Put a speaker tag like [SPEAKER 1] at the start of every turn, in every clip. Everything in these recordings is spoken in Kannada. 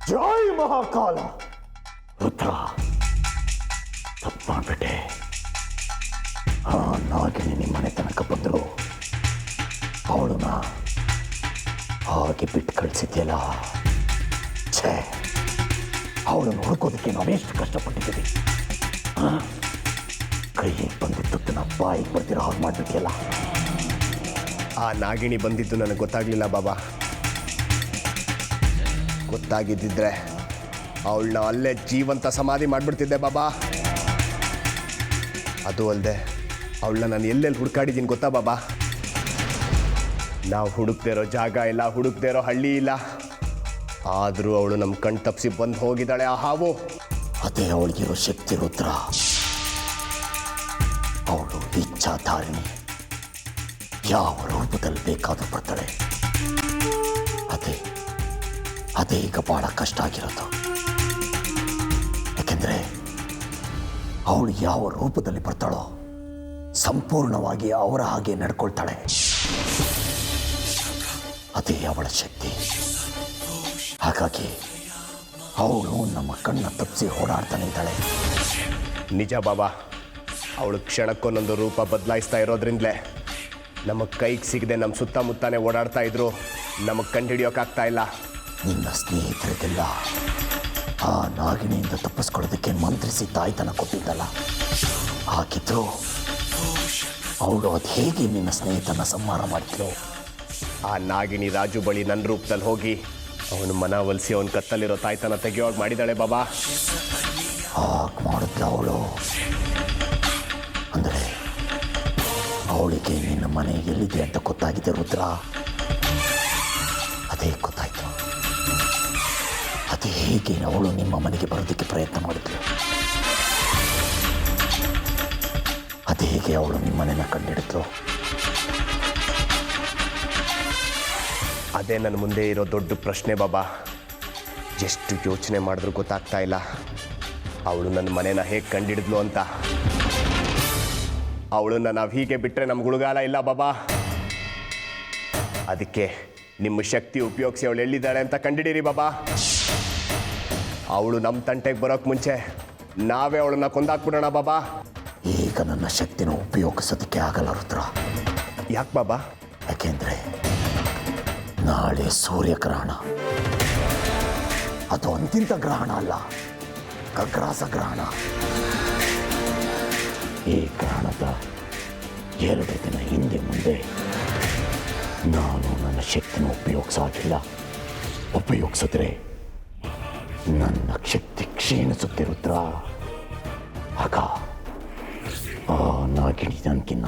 [SPEAKER 1] ಜೈ ಮಹಾಕಾಲ. ರುದ್ರ, ತಪ್ಪು ಮಾಡ್ಬಿಟ್ಟೆ. ಆ ನಾಗಿನಿ ನಿಮ್ಮನೆ ತನಕ ಬಂದರು, ಅವಳನ್ನ ಹಾಗೆ ಬಿಟ್ಟು ಕಳಿಸಿದ್ಯಲ್ಲ. ಛೇ, ಅವಳನ್ನು ಹುಡುಕೋದಕ್ಕೆ ನಾವೆಷ್ಟು ಕಷ್ಟಪಟ್ಟಿದ್ದೀವಿ. ಕೈಗೆ ಬಂದಿದ್ದನ್ನ ಬಾಯಿಗೆ ಬರ್ತಿರೋ ಹಾಗೆ ಮಾಡ್ಬಿಟ್ಟಿಯಲ್ಲ.
[SPEAKER 2] ಆ ನಾಗಿಣಿ ಬಂದಿದ್ದು ನನಗೆ ಗೊತ್ತಾಗಲಿಲ್ಲ ಬಾಬಾ. ಗೊತ್ತಾಗಿದ್ದಿದ್ರೆ ಅವಳನ್ನ ಅಲ್ಲೇ ಜೀವಂತ ಸಮಾಧಿ ಮಾಡಿಬಿಡ್ತಿದ್ದೆ ಬಾಬಾ. ಅದು ಅಲ್ಲದೆ ಅವಳನ್ನ ನಾನು ಎಲ್ಲೆಲ್ಲಿ ಹುಡುಕಾಡಿದ್ದೀನಿ ಗೊತ್ತಾ ಬಾಬಾ? ನಾವು ಹುಡುಕ್ದೇ ಇರೋ ಜಾಗ ಇಲ್ಲ, ಹುಡುಕ್ದೇ ಇರೋ ಹಳ್ಳಿ ಇಲ್ಲ. ಆದರೂ ಅವಳು ನಮ್ಮ ಕಣ್ ತಪ್ಪಿಸಿ ಬಂದು ಹೋಗಿದ್ದಾಳೆ ಆ ಹಾವು.
[SPEAKER 1] ಅದೇ ಅವಳಿಗಿರೋ ಶಕ್ತಿ ರುದ್ರ. ಅವಳು ಇಚ್ಛಾಧಾರಿಣಿ, ಯಾವ ರೂಪದಲ್ಲಿ ಬೇಕಾದರೂ ಬರ್ತಾಳೆ. ಅದೇ ಈಗ ಬಹಳ ಕಷ್ಟ ಆಗಿರೋದು. ಯಾಕೆಂದ್ರೆ ಅವಳು ಯಾವ ರೂಪದಲ್ಲಿ ಬರ್ತಾಳೋ ಸಂಪೂರ್ಣವಾಗಿ ಅವರ ಹಾಗೆ ನಡ್ಕೊಳ್ತಾಳೆ. ಅದೇ ಅವಳ ಶಕ್ತಿ. ಹಾಗಾಗಿ ಅವಳು ನಮ್ಮ ಕಣ್ಣ ತಪ್ಪಿಸಿ ಓಡಾಡ್ತಾನೆ ಇದ್ದಾಳೆ.
[SPEAKER 2] ನಿಜ ಬಾಬಾ, ಅವಳು ಕ್ಷಣಕ್ಕೊಂದೊಂದು ರೂಪ ಬದಲಾಯಿಸ್ತಾ ಇರೋದ್ರಿಂದಲೇ ನಮ್ಮ ಕೈಗೆ ಸಿಗದೆ ನಮ್ಮ ಸುತ್ತಮುತ್ತನೇ ಓಡಾಡ್ತಾ ಇದ್ರು. ನಮಗೆ ಕಂಡು ಹಿಡಿಯೋಕ್ಕಾಗ್ತಾ ಇಲ್ಲ.
[SPEAKER 1] ನಿನ್ನ ಸ್ನೇಹಿತರಿಗೆಲ್ಲ ಆ ನಾಗಿಣಿಯಿಂದ ತಪ್ಪಿಸ್ಕೊಳ್ಳೋದಕ್ಕೆ ಮಂತ್ರಿಸಿ ತಾಯ್ತನ ಕೊಟ್ಟಿದ್ದಲ್ಲ. ಹಾಗಿದ್ರು ಅವಳು ಅದು ಹೇಗೆ ನಿನ್ನ ಸ್ನೇಹಿತನ ಸಂಹಾರ ಮಾಡಿದ್ರು?
[SPEAKER 2] ಆ ನಾಗಿಣಿ ರಾಜು ಬಳಿ ನನ್ನ ರೂಪದಲ್ಲಿ ಹೋಗಿ ಅವನು ಮನವೊಲಿಸಿ ಅವನ ಕತ್ತಲ್ಲಿರೋ ತಾಯ್ತನ ತೆಗೆಯೋಗಿ ಮಾಡಿದಾಳೆ ಬಾಬಾ.
[SPEAKER 1] ಹಾಗೆ ಮಾಡಿದ್ಲ ಅವಳು. ಅಂದರೆ ಅವಳಿಗೆ ನಿನ್ನ ಮನೆ ಎಲ್ಲಿದೆ ಅಂತ ಗೊತ್ತಾಗಿದೆ ರುದ್ರ. ಅದೇ ಗೊತ್ತಾಯ್ತು. ಅದೇ ಹೇಗೆ ಅವಳು ನಿಮ್ಮ ಮನೆಗೆ ಬರೋದಕ್ಕೆ ಪ್ರಯತ್ನ ಮಾಡಿದ್ಳು. ಅದೇ ಹೇಗೆ ಅವಳು ನಿಮ್ಮ ಮನೆನ ಕಂಡಿಡಿದ್ಲು.
[SPEAKER 2] ಅದೇ ನನ್ನ ಮುಂದೆ ಇರೋ ದೊಡ್ಡ ಪ್ರಶ್ನೆ ಬಾಬಾ. ಎಷ್ಟು ಯೋಚನೆ ಮಾಡಿದ್ರೂ ಗೊತ್ತಾಗ್ತಾ ಇಲ್ಲ ಅವಳು ನನ್ನ ಮನೇನ ಹೇಗೆ ಕಂಡಿಡಿದ್ಲು ಅಂತ. ಅವಳನ್ನ ನಾವು ಹೀಗೆ ಬಿಟ್ಟರೆ ನಮ್ಗೆ ಉಳುಗಾಲ ಇಲ್ಲ ಬಾಬಾ. ಅದಕ್ಕೆ ನಿಮ್ಮ ಶಕ್ತಿ ಉಪಯೋಗಿಸಿ ಅವಳು ಎಲ್ಲಿದ್ದಾಳೆ ಅಂತ ಕಂಡಿಡೀರಿ ಬಾಬಾ. ಅವಳು ನಮ್ಮ ತಂಟೆಗೆ ಬರೋಕ್ಕೆ ಮುಂಚೆ ನಾವೇ ಅವಳನ್ನ ಕೊಂದಾಕ್ಬಿಡೋಣ ಬಾಬಾ.
[SPEAKER 1] ಈಗ ನನ್ನ ಶಕ್ತಿನ ಉಪಯೋಗಿಸೋದಕ್ಕೆ ಆಗಲ್ಲ ರುದ್ರ.
[SPEAKER 2] ಯಾಕೆ ಬಾಬಾ?
[SPEAKER 1] ಯಾಕೆಂದ್ರೆ ನಾಳೆ ಸೂರ್ಯಗ್ರಹಣ. ಅದು ಅಂತಿಂತ ಗ್ರಹಣ ಅಲ್ಲ, ಖಗ್ರಾಸ ಗ್ರಹಣ. ಈ ಗ್ರಹಣದ 2 ದಿನ ಹಿಂದೆ ಮುಂದೆ ನಾನು ನನ್ನ ಶಕ್ತಿನ ಉಪಯೋಗಿಸಾಗಿಲ್ಲ. ಉಪಯೋಗಿಸಿದ್ರೆ ನನ್ನ ಶಕ್ತಿ ಕ್ಷೀಣಿಸುತ್ತೆ ರುದ್ರ. ಆಗ ಆ ನಾಗಿಣಿ ನನಗಿನ್ನ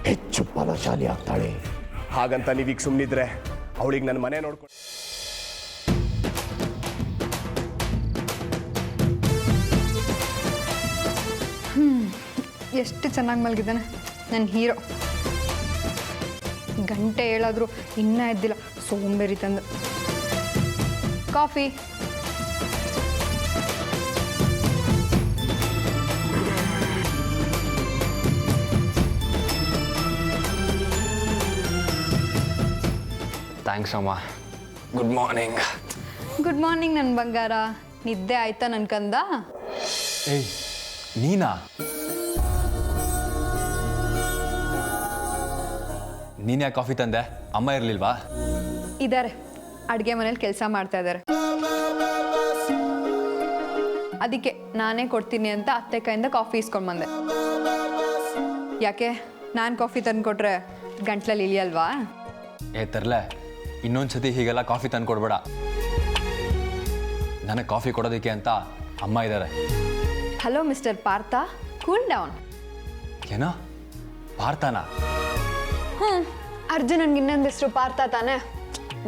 [SPEAKER 1] ಹೆಚ್ಚು ಬಲಶಾಲಿ ಆಗ್ತಾಳೆ.
[SPEAKER 2] ಹಾಗಂತ ನೀವೀಗ ಸುಮ್ಮನಿದ್ರೆ ಅವಳಿಗೆ ನನ್ನ ಮನೆ ನೋಡ್ಕೊಂಡು
[SPEAKER 3] ಎಷ್ಟು ಚೆನ್ನಾಗಿ ಮಲಗಿದ್ದಾನೆ ನನ್ನ ಹೀರೋ. ಗಂಟೆ ಹೇಳಾದರೂ ಇನ್ನೂ ಎದ್ದಿಲ್ಲ, ಸೋಂಬೇರಿ ತಂದು. ಕಾಫಿ.
[SPEAKER 4] ಥ್ಯಾಂಕ್ಸ್ ಅಮ್ಮ. Good morning.
[SPEAKER 3] ಗುಡ್ ಮಾರ್ನಿಂಗ್ ನನ್ನ ಬಂಗಾರ. ನಿದ್ದೆ ಆಯ್ತಾ ನನ್ನ ಕಂದ?
[SPEAKER 4] ಏಯ್, ನೀನಾ? ನೀನು ಯಾಕೆ ಕಾಫಿ ತಂದೆ? ಅಮ್ಮ ಇರಲಿಲ್ವಾ?
[SPEAKER 3] ಇದ್ದಾರೆ, ಅಡುಗೆ ಮನೇಲಿ ಕೆಲಸ ಮಾಡ್ತಾ ಇದ್ದಾರೆ. ಅದಕ್ಕೆ ನಾನೇ ಕೊಡ್ತೀನಿ ಅಂತ ಅತ್ತೆ ಕೈಯಿಂದ ಕಾಫಿ ಇಸ್ಕೊಂಡು ಬಂದೆ. ಯಾಕೆ ನಾನು ಕಾಫಿ ತಂದು ಕೊಟ್ರೆ ಗಂಟ್ಲಲ್ಲಿ ಇಳಿಯಲ್ವಾ?
[SPEAKER 4] ತರ್ಲೆ, ಇನ್ನೊಂದ್ಸತಿ ಹೀಗೆಲ್ಲ ಕಾಫಿ ತಂದು ಕೊಡ್ಬೇಡ. ನನಗೆ ಕಾಫಿ ಕೊಡೋದಕ್ಕೆ ಅಂತ ಅಮ್ಮ ಇದ್ದಾರೆ.
[SPEAKER 3] Hello mister Partha, cool down.
[SPEAKER 4] ಏನೋ ಪಾರ್ಥನ?
[SPEAKER 3] ಅರ್ಜುನನ್ಗೆ ಇನ್ನೊಂದು ಹೆಸರು ಪಾರ್ಥ ತಾನೆ.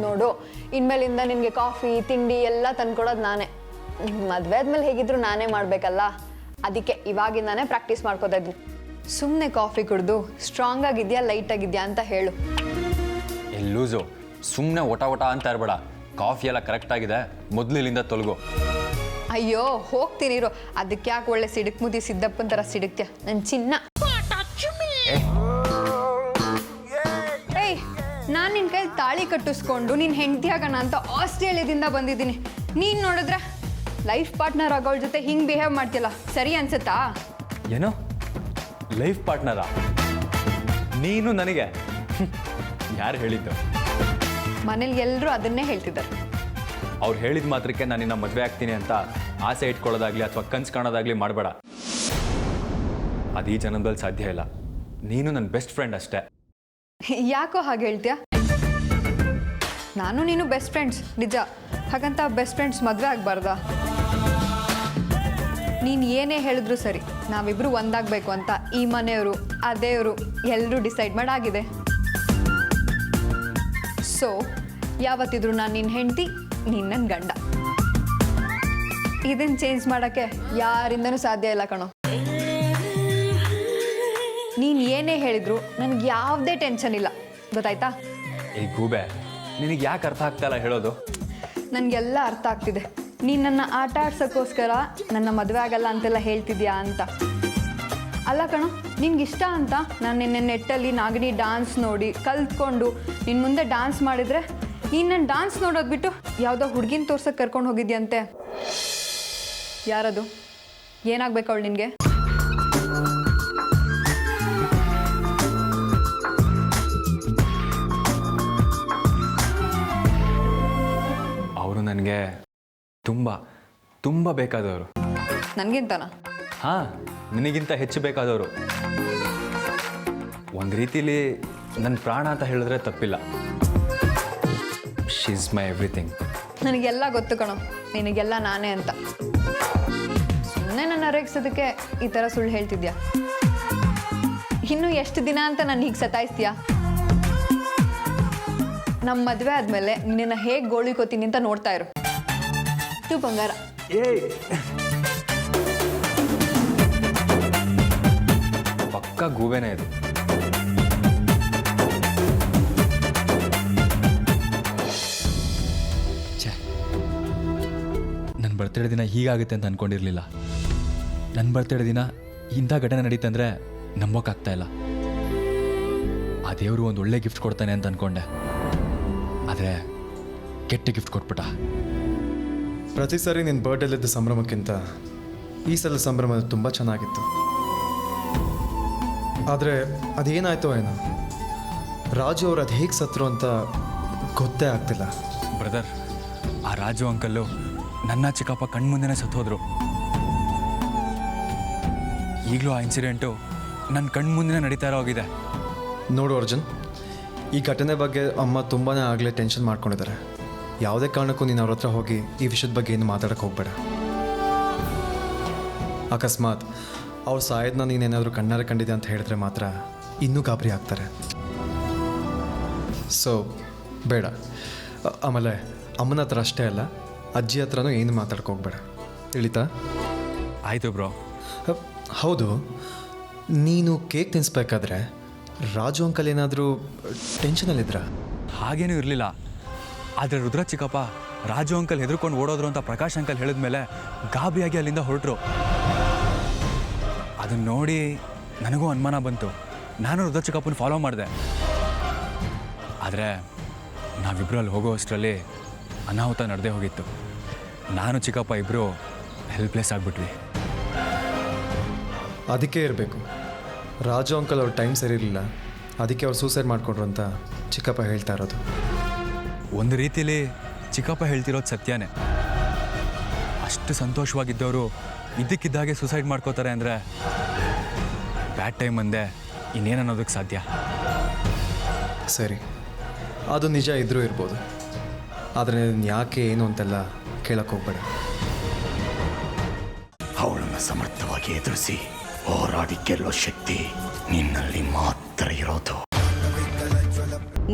[SPEAKER 3] ನೋಡು, ಇನ್ಮೇಲಿಂದ ನಿನಗೆ ಕಾಫಿ ತಿಂಡಿ ಎಲ್ಲ ತಂದ್ಕೊಡೋದು ನಾನೇ. ಮದುವೆ ಆದ್ಮೇಲೆ ಹೇಗಿದ್ರು ನಾನೇ ಮಾಡಬೇಕಲ್ಲ. ಅದಕ್ಕೆ ಇವಾಗಿಂದಾನೇ ಪ್ರಾಕ್ಟೀಸ್ ಮಾಡ್ಕೋತಾ ಇದ್ದೀನಿ. ಸುಮ್ಮನೆ ಕಾಫಿ ಕುಡಿದು ಸ್ಟ್ರಾಂಗ್ ಆಗಿದೆಯಾ ಲೈಟ್ ಆಗಿದೆಯಾ ಅಂತ ಹೇಳು.
[SPEAKER 4] ಲೂಸು, ಸುಮ್ಮನೆ ಒಟ ಅಂತ ಇರಬೇಡ. ಕಾಫಿ ಎಲ್ಲ ಕರೆಕ್ಟ್ ಆಗಿದೆ, ಮೊದಲು ಇಲ್ಲಿಂದ ತೊಲಗು.
[SPEAKER 3] ಅಯ್ಯೋ ಹೋಗ್ತೀನಿ ಇರು. ಅದಕ್ಕೆ ಯಾಕೆ ಒಳ್ಳೆ ಸಿಡುಕ್ ಮುದಿ ಸಿದ್ದಪ್ಪನ ಥರ ಸಿಡುಕ್ತೀಯ ನನ್ನ ಚಿನ್ನ. ಏಯ್, ನಾನು ನಿನ್ನ ಕೈಲಿ ತಾಳಿ ಕಟ್ಟಿಸ್ಕೊಂಡು ನಿನ್ನ ಹೆಂಡತಿ ಆಗೋಣ ಅಂತ ಆಸ್ಟ್ರೇಲಿಯಾದಿಂದ ಬಂದಿದ್ದೀನಿ. ನೀನು ನೋಡಿದ್ರೆ ಲೈಫ್ ಪಾರ್ಟ್ನರ್ ಆಗೋಳ ಜೊತೆ ಹಿಂಗೆ ಬಿಹೇವ್ ಮಾಡ್ತಿಲ್ಲ, ಸರಿ ಅನ್ಸುತ್ತಾ?
[SPEAKER 4] ಏನೋ ಲೈಫ್ ಪಾರ್ಟ್ನರಾ? ನೀನು ನನಗೆ ಯಾರು ಹೇಳಿದ್ದು?
[SPEAKER 3] ಮನೇಲಿ ಎಲ್ಲರೂ ಅದನ್ನೇ ಹೇಳ್ತಿದ್ದಾರೆ.
[SPEAKER 4] ಅವ್ರು ಹೇಳಿದ ಮಾತ್ರಕ್ಕೆ ನಾನು ನಿನ್ನ ಮದುವೆ ಆಗ್ತೀನಿ ಅಂತ ಆಸೆ ಇಟ್ಕೊಳ್ಳೋದಾಗ್ಲಿ ಅಥವಾ ಕನ್ಸು ಕಾಣೋದಾಗ್ಲಿ ಮಾಡಬೇಡ. ಅದು ಈ ಜನ್ಮದಲ್ಲಿ ಸಾಧ್ಯ ಇಲ್ಲ. ನೀನು ನನ್ನ ಬೆಸ್ಟ್ ಫ್ರೆಂಡ್ ಅಷ್ಟೇ.
[SPEAKER 3] ಯಾಕೋ ಹಾಗೆ ಹೇಳ್ತೀಯ? ನಾನು ನೀನು ಬೆಸ್ಟ್ ಫ್ರೆಂಡ್ಸ್ ನಿಜ, ಹಾಗಂತ ಬೆಸ್ಟ್ ಫ್ರೆಂಡ್ಸ್ ಮದುವೆ ಆಗಬಾರ್ದಾ? ನೀನು ಏನೇ ಹೇಳಿದ್ರು ಸರಿ, ನಾವಿಬ್ರು ಒಂದಾಗಬೇಕು ಅಂತ ಈ ಮನೆಯವರು ಆ ದೇವರು ಎಲ್ಲರೂ ಡಿಸೈಡ್ ಮಾಡಾಗಿದೆ. ಸೊ ಯಾವತ್ತಿದ್ರು ನಾನು ನಿನ್ನ ಹೆಂಡತಿ, ನೀನು ನನ್ನ ಗಂಡ. ಇದನ್ನು ಚೇಂಜ್ ಮಾಡೋಕ್ಕೆ ಯಾರಿಂದನೂ ಸಾಧ್ಯ ಇಲ್ಲ ಕಣೋ. ನೀನು ಏನೇ ಹೇಳಿದ್ರು ನನಗೆ ಯಾವುದೇ ಟೆನ್ಷನ್ ಇಲ್ಲ, ಗೊತ್ತಾಯ್ತಾ?
[SPEAKER 4] ಈ ಗೂಬೆ, ನಿನಗೆ ಯಾಕೆ ಅರ್ಥ ಆಗ್ತಾ ಇಲ್ಲ ಹೇಳೋದು?
[SPEAKER 3] ನನಗೆಲ್ಲ ಅರ್ಥ ಆಗ್ತಿದೆ. ನೀನು ನನ್ನ ಆಟ ಆಡ್ಸೋಕ್ಕೋಸ್ಕರ ನನ್ನ ಮದುವೆ ಆಗಲ್ಲ ಅಂತೆಲ್ಲ ಹೇಳ್ತಿದ್ಯಾ ಅಂತ. ಅಲ್ಲ ಕಣೋ, ನಿನ್ಗಿಷ್ಟ ಅಂತ ನಾನು ನಿನ್ನೆ ನೆಟ್ಟಲ್ಲಿ ನಾಗಿನಿ ಡಾನ್ಸ್ ನೋಡಿ ಕಲ್ತ್ಕೊಂಡು ನಿನ್ನ ಮುಂದೆ ಡಾನ್ಸ್ ಮಾಡಿದರೆ ನೀನು ನನ್ನ ಡಾನ್ಸ್ ನೋಡೋದು ಬಿಟ್ಟು ಯಾವುದೋ ಹುಡುಗಿನ ತೋರ್ಸೋಕ್ಕೆ ಕರ್ಕೊಂಡು ಹೋಗಿದ್ಯಂತೆ. ಯಾರದು? ಏನಾಗಬೇಕು ಅವಳು ನಿನಗೆ?
[SPEAKER 4] ಅವರು ನನಗೆ ತುಂಬ ತುಂಬ ಬೇಕಾದವರು.
[SPEAKER 3] ನನಗಿಂತನಾ?
[SPEAKER 4] ಹಾಂ, ನಿನಗಿಂತ ಹೆಚ್ಚು ಬೇಕಾದವರು. ಒಂದು ರೀತಿಲಿ ನನ್ನ ಪ್ರಾಣ ಅಂತ ಹೇಳಿದ್ರೆ ತಪ್ಪಿಲ್ಲ. She is my everything.
[SPEAKER 3] ನನಗೆಲ್ಲ ಗೊತ್ತು ಕಣೋ, ನಿನಗೆಲ್ಲ ನಾನೇ ಅಂತ. ಸುಮ್ಮನೆ ನನ್ನ ರೇಗಿಸೋದಕ್ಕೆ ಈ ಥರ ಸುಳ್ಳು ಹೇಳ್ತಿದ್ಯಾ? ಇನ್ನು ಎಷ್ಟು ದಿನ ಅಂತ ನಾನು ಹೀಗೆ ಸತಾಯಿಸ್ತೀಯಾ? ನಮ್ಮ ಮದುವೆ ಆದಮೇಲೆ ನಿನ್ನ ಹೇಗೆ ಗೋಳಿಕೋತೀನಿ ಅಂತ ನೋಡ್ತಾ ಇರು. ತೂ ಬಂಗಾರ.
[SPEAKER 4] ಪಕ್ಕ ಗೂಬೆನೇ ಇದು.
[SPEAKER 5] ನನ್ನ ಬರ್ತಡೇ ದಿನ ಹೀಗಾಗುತ್ತೆ ಅಂತ ಅಂದ್ಕೊಂಡಿರಲಿಲ್ಲ. ನನ್ನ ಬರ್ತಡೇ ದಿನ ಇಂಥ ಘಟನೆ ನಡೀತಂದರೆ ನಂಬೋಕ್ಕಾಗ್ತಾ ಇಲ್ಲ. ಆ ದೇವರು ಒಂದು ಒಳ್ಳೆ ಗಿಫ್ಟ್ ಕೊಡ್ತಾನೆ ಅಂತ ಅಂದ್ಕೊಂಡೆ, ಆದರೆ ಕೆಟ್ಟ ಗಿಫ್ಟ್ ಕೊಟ್ಬಿಟ್ಟ.
[SPEAKER 6] ಪ್ರತಿ ಸಾರಿ ನಿನ್ನ ಬರ್ಡೇಲಿದ್ದ ಸಂಭ್ರಮಕ್ಕಿಂತ ಈ ಸಲ ಸಂಭ್ರಮ ತುಂಬ ಚೆನ್ನಾಗಿತ್ತು. ಆದರೆ ಅದೇನಾಯ್ತೋ ಏನೋ, ರಾಜು ಅವ್ರು ಅದು ಹೇಗೆ ಸತ್ರು ಅಂತ ಗೊತ್ತೇ ಆಗ್ತಿಲ್ಲ.
[SPEAKER 5] ಬ್ರದರ್, ಆ ರಾಜು ಅಂಕಲ್ಲು ನನ್ನ ಚಿಕ್ಕಪ್ಪ ಕಣ್ಮುಂದೆನೇ ಸತ್ತೋದ್ರು. ಈಗಲೂ ಆ ಇನ್ಸಿಡೆಂಟು ನನ್ನ ಕಣ್ಮುಂದೆ ನಡೀತಾ ಇರೋ ಹೋಗಿದೆ.
[SPEAKER 6] ನೋಡು ಅರ್ಜುನ್, ಈ ಘಟನೆ ಬಗ್ಗೆ ಅಮ್ಮ ತುಂಬಾ ಆಗಲೇ ಟೆನ್ಷನ್ ಮಾಡ್ಕೊಂಡಿದ್ದಾರೆ. ಯಾವುದೇ ಕಾರಣಕ್ಕೂ ನೀನು ಅವ್ರ ಹತ್ರ ಹೋಗಿ ಈ ವಿಷಯದ ಬಗ್ಗೆ ಏನು ಮಾತಾಡೋಕ್ಕೆ ಹೋಗಬೇಡ. ಅಕಸ್ಮಾತ್ ಅವ್ರು ಸಾಯದ್ನ ನೀನೇನಾದರೂ ಕಣ್ಣಾರೆ ಕಂಡಿದೆ ಅಂತ ಹೇಳಿದ್ರೆ ಮಾತ್ರ ಇನ್ನೂ ಗಾಬರಿ ಆಗ್ತಾರೆ. ಸೊ ಬೇಡ. ಆಮೇಲೆ ಅಮ್ಮನ ಹತ್ರ ಅಷ್ಟೇ ಅಲ್ಲ, ಅಜ್ಜಿ ಹತ್ರನೂ ಏನು ಮಾತಾಡಕ್ಕೆ ಹೋಗ್ಬೇಡ, ತಿಳಿತಾ?
[SPEAKER 5] ಆಯಿತು ಬ್ರೋ.
[SPEAKER 6] ಹೌದು, ನೀನು ಕೇಕ್ ತಿನ್ನಿಸ್ಬೇಕಾದ್ರೆ ರಾಜು ಅಂಕಲ್ ಏನಾದರೂ ಟೆನ್ಷನಲ್ಲಿದ್ರಾ?
[SPEAKER 5] ಹಾಗೇನೂ ಇರಲಿಲ್ಲ. ಆದರೆ ರುದ್ರ ಚಿಕ್ಕಪ್ಪ ರಾಜು ಅಂಕಲ್ ಹೆದರ್ಕೊಂಡು ಓಡೋದ್ರು ಅಂತ ಪ್ರಕಾಶ್ ಅಂಕಲ್ ಹೇಳಿದ್ಮೇಲೆ ಗಾಬರಿಯಾಗಿ ಅಲ್ಲಿಂದ ಹೊರಟರು. ಅದನ್ನು ನೋಡಿ ನನಗೂ ಅನುಮಾನ ಬಂತು. ನಾನು ರುದ್ರ ಚಿಕ್ಕಪ್ಪನ ಫಾಲೋ ಮಾಡಿದೆ. ಆದರೆ ನಾವಿಬ್ಬರು ಅಲ್ಲಿ ಹೋಗೋ ಅಷ್ಟರಲ್ಲಿ ಅನಾಹುತ ನಡೆದೇ ಹೋಗಿತ್ತು. ನಾನು ಚಿಕ್ಕಪ್ಪ ಇಬ್ಬರು ಹೆಲ್ಪ್ಲೆಸ್ ಆಗಿಬಿಟ್ವಿ.
[SPEAKER 6] ಅದಕ್ಕೆ ಇರಬೇಕು, ರಾಜು ಅಂಕಲ್ ಅವ್ರ ಟೈಮ್ ಸರಿ ಇರಲಿಲ್ಲ, ಅದಕ್ಕೆ ಅವ್ರು ಸೂಸೈಡ್ ಮಾಡಿಕೊಂಡ್ರು ಅಂತ ಚಿಕ್ಕಪ್ಪ ಹೇಳ್ತಾ ಇರೋದು.
[SPEAKER 5] ಒಂದು ರೀತಿಯಲ್ಲಿ ಚಿಕ್ಕಪ್ಪ ಹೇಳ್ತಿರೋದು ಸತ್ಯನೇ. ಅಷ್ಟು ಸಂತೋಷವಾಗಿದ್ದವರು ಇದ್ದಕ್ಕಿದ್ದಾಗೆ ಸೂಸೈಡ್ ಮಾಡ್ಕೋತಾರೆ ಅಂದರೆ ಬ್ಯಾಡ್ ಟೈಮ್ ಅಂದೆ ಇನ್ನೇನು ಅನ್ನೋದಕ್ಕೆ ಸಾಧ್ಯ?
[SPEAKER 6] ಸರಿ, ಅದು ನಿಜ ಇದ್ರೂ ಇರ್ಬೋದು, ಆದರೆ ಯಾಕೆ ಏನು ಅಂತೆಲ್ಲ ಕೇಳಕ್ಕೆ ಹೋಗ್ಬೇಡ.
[SPEAKER 1] ಅವಳನ್ನು ಸಮರ್ಥವಾಗಿ ಎದುರಿಸಿ ಹೋರಾಡಿ ಗೆಲ್ಲೋ ಶಕ್ತಿ ನಿನ್ನಲ್ಲಿ ಮಾತ್ರ ಇರೋದು.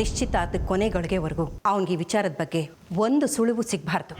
[SPEAKER 7] ನಿಶ್ಚಿತಾರ್ಥ ಕೊನೆಗಳಿಗೆವರೆಗೂ ಅವನಿಗೆ ವಿಚಾರದ ಬಗ್ಗೆ ಒಂದು ಸುಳಿವು ಸಿಗಬಾರ್ದು.